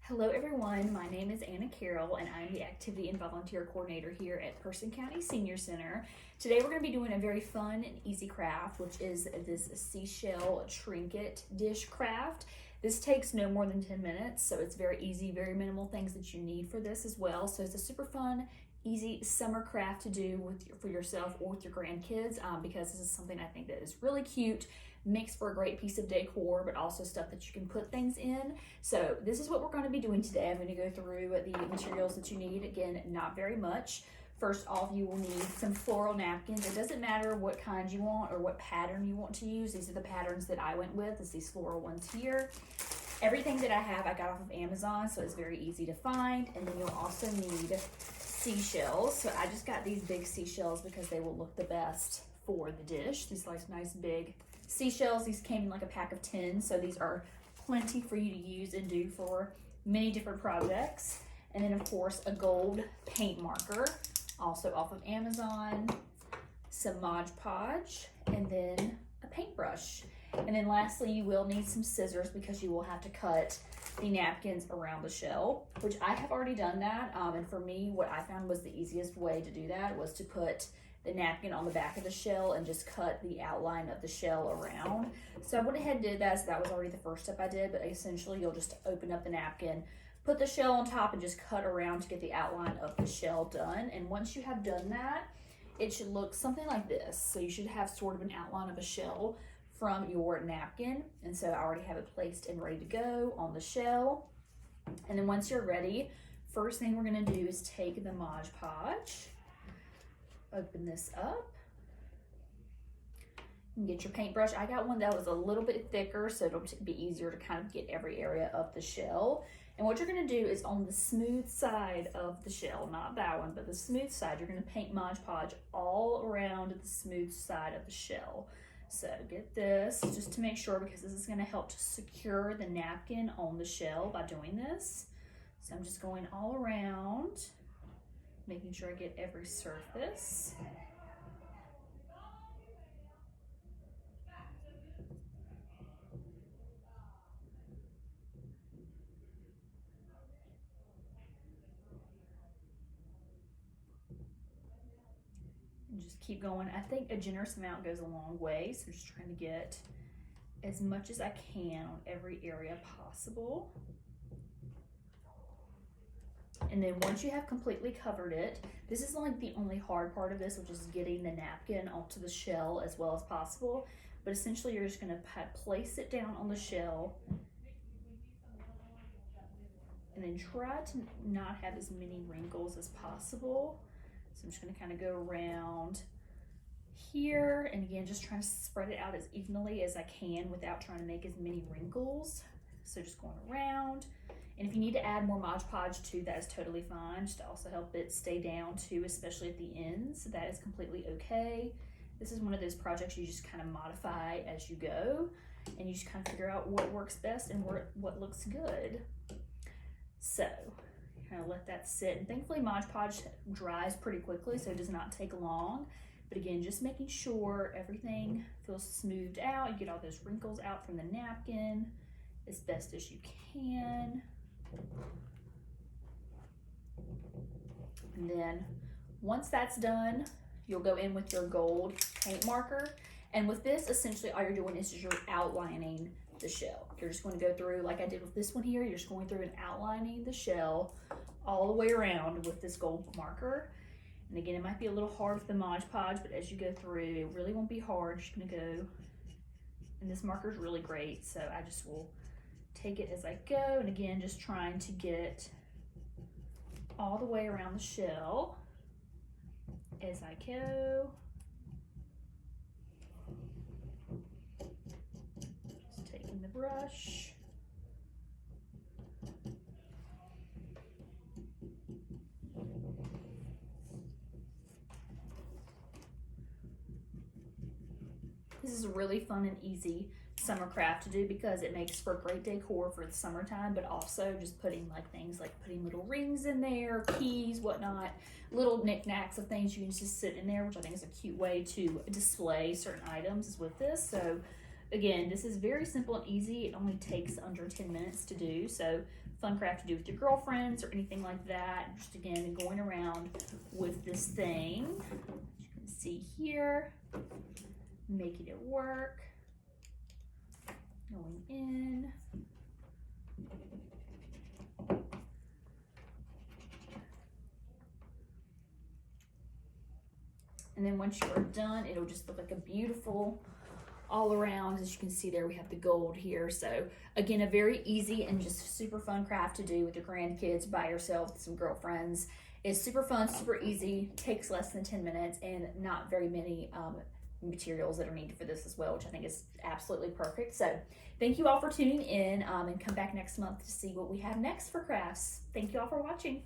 Hello everyone, my name is Anna Carroll and I'm the Activity and Volunteer Coordinator here at Person County Senior Center. Today we're going to be doing a very fun and easy craft, which is this seashell trinket dish craft. This takes no more than 10 minutes, so it's very easy, very minimal things that you need for this as well. So it's a super fun, easy summer craft to do for yourself or with your grandkids because this is something I think that is really cute, makes for a great piece of decor, but also stuff that you can put things in. So this is what we're going to be doing today. I'm going to go through the materials that you need. Again, not very much. First off, you will need some floral napkins. It doesn't matter what kind you want or what pattern you want to use. These are the patterns that I went with. It's these floral ones here. Everything that I have, I got off of Amazon, so it's very easy to find. And then you'll also need seashells. So I just got these big seashells because they will look the best for the dish. These like nice big seashells. These came in like a pack of 10, so these are plenty for you to use and do for many different projects. And then of course a gold paint marker, also off of Amazon, some Mod Podge, and then a paintbrush. And then lastly, you will need some scissors because you will have to cut the napkins around the shell, which I have already done that. And for me, what I found was the easiest way to do that was to put the napkin on the back of the shell and just cut the outline of the shell around. So I went ahead and did that, so that was already the first step I did, but essentially you'll just open up the napkin, put the shell on top, and just cut around to get the outline of the shell done. And once you have done that, it should look something like this. So you should have sort of an outline of a shell from your napkin. And so I already have it placed and ready to go on the shell. And then once you're ready, first thing we're gonna do is take the Mod Podge, open this up, and get your paintbrush. I got one that was a little bit thicker, so it'll be easier to kind of get every area of the shell. And what you're gonna do is on the smooth side of the shell, not that one, but the smooth side, you're gonna paint Mod Podge all around the smooth side of the shell. So get this, just to make sure, because this is gonna help to secure the napkin on the shell by doing this. So I'm just going all around, making sure I get every surface. And just keep going. I think a generous amount goes a long way, so just trying to get as much as I can on every area possible. And then once you have completely covered it, this is like the only hard part of this, which is getting the napkin onto the shell as well as possible. But essentially you're just gonna place it down on the shell and then try to not have as many wrinkles as possible. So I'm just gonna kind of go around here, and again, just trying to spread it out as evenly as I can without trying to make as many wrinkles. So just going around. And if you need to add more Mod Podge too, that is totally fine, just to also help it stay down too, especially at the ends. That is completely okay. This is one of those projects you just kind of modify as you go, and you just kind of figure out what works best and what looks good. So kind of let that sit, and thankfully Mod Podge dries pretty quickly, so it does not take long. But again, just making sure everything feels smoothed out, you get all those wrinkles out from the napkin as best as you can. And then once that's done, you'll go in with your gold paint marker. And with this, essentially all you're doing is you're outlining the shell. You're just going to go through, like I did with this one here, you're just going through and outlining the shell all the way around with this gold marker. And again, it might be a little hard with the Mod Podge, but as you go through, it really won't be hard. You're just gonna go, and this marker is really great, so I just will take it as I go, and again, just trying to get all the way around the shell as I go. Just taking the brush. This is a really fun and easy summer craft to do because it makes for great decor for the summertime, but also just putting like things like putting little rings in there, keys, whatnot, little knickknacks of things you can just sit in there, which I think is a cute way to display certain items is with this. So again, this is very simple and easy. It only takes under 10 minutes to do. So fun craft to do with your girlfriends or anything like that. Just again, going around with this thing. You can see here, making it work. Going in. And then once you are done, it'll just look like a beautiful all around. As you can see there, we have the gold here. So again, a very easy and just super fun craft to do with your grandkids, by yourself, with some girlfriends. It's super fun, super easy, takes less than 10 minutes, and not very many materials that are needed for this as well, which I think is absolutely perfect. So thank you all for tuning in, and come back next month to see what we have next for crafts. Thank you all for watching.